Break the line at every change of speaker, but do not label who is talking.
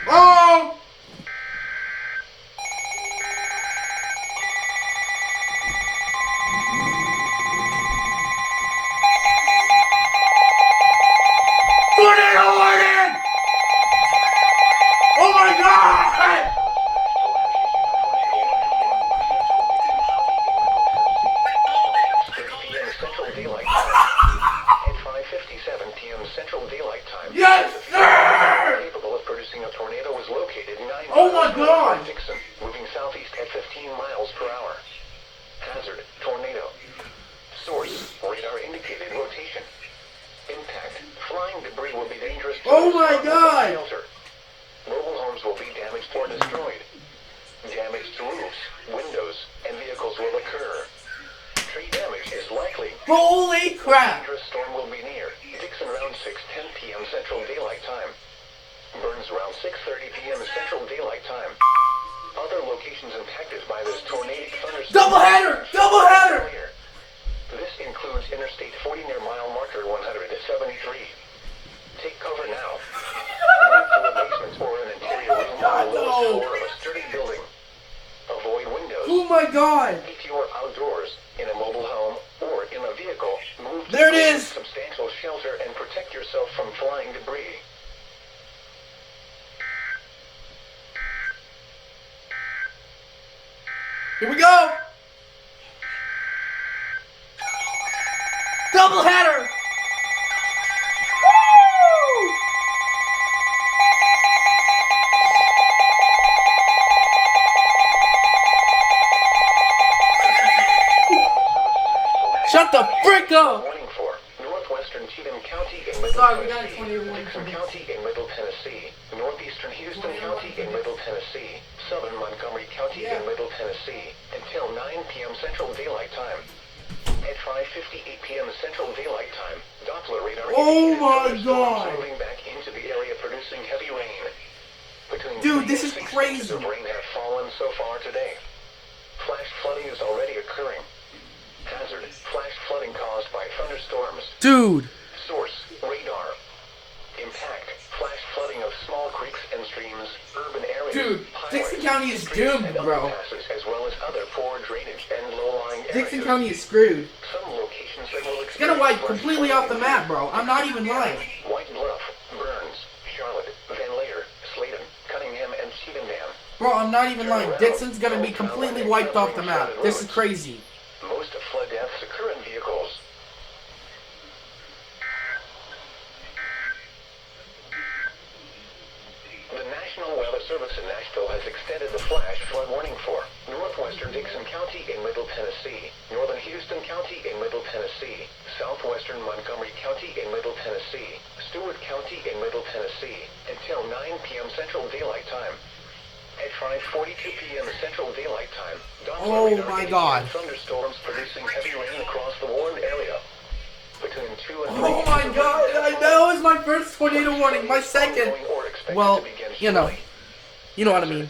Oh! Tornado warning! Oh my god!
Central Daylight Time. At 5:57 p.m. Central Daylight Time.
Yes, sir!
Capable of producing a tornado was located 9
Oh my
miles
God!
from Dixon, moving southeast at 15 miles per hour. Hazard: tornado. Source: radar indicated rotation. Impact: flying debris will be dangerous. To
Oh my God!
shelter. Mobile homes will be damaged or destroyed. Damage to roofs, windows, and vehicles will occur. Tree damage is likely.
Holy crap!
Dangerous storm will be near. Dixon around 6:10 p.m. Central Daylight Time. Burns around 6:30 p.m. Central Daylight Time. Other locations impacted by this tornadic thunderstorm.
Doubleheader! Doubleheader!
This includes Interstate 40 near mile marker 173. Take cover now. Move to a basement or an interior room on the lowest floor of a sturdy building. Avoid windows.
Oh my god!
If you are outdoors, in a mobile home, or in a vehicle, move to
There it is!
substantial shelter and protect yourself from flying debris.
Here we go! Doubleheader! Woo! Shut the frick up!
Warning for northwestern Cheatham County in Middle
Sorry, we got a
Tennessee,
21
Dixon County in Middle Tennessee, northeastern Houston County in Middle Tennessee, southern Montgomery County in Middle Tennessee, until 9 p.m. Central Daylight Time. At 5:58 p.m. Central Daylight Time, Doppler radar
Oh
indicated
my
thunderstorms
God.
moving back into the area producing heavy rain. Between
Dude,
3
this
and
is
6
crazy.
inches of rain have fallen so far today. Flash flooding is already occurring. Hazard: flash flooding caused by thunderstorms.
Dude!
Source: radar. Impact: flash flooding of small creeks and streams, urban areas,
Dude,
highways,
Dixon County is
streets,
doomed,
and
bro.
underpasses, as well as other poor drainage and low-lying areas.
Dixon County is screwed.
Some locations that will
It's gonna wipe completely off the map, bro. I'm not even lying.
White Bluff, Burns, Charlotte, Van Lader, Sladen, Cunningham, and Cheatham Dam.
Bro, I'm not even lying. Dixon's gonna be completely wiped off the map. This is crazy.
Most flood deaths occur in vehicles. The National Weather Service in Nashville has extended the flash flood warning for northwestern Dixon County in Middle Tennessee, northern Houston County in Middle Tennessee, southwestern Montgomery County in Middle Tennessee, Stewart County in Middle Tennessee, until 9 p.m. Central Daylight Time. At 5:42 p.m. Central Daylight Time,
Oh
Doppler radar
my
indicated
God.
thunderstorms producing heavy rain across the warned area. Between 2 and 3
Oh my
inches of
god,
rain
that was my first tornado warning. My second.
ongoing or expected
Well,
to begin
you know.
shortly.
You know what I mean.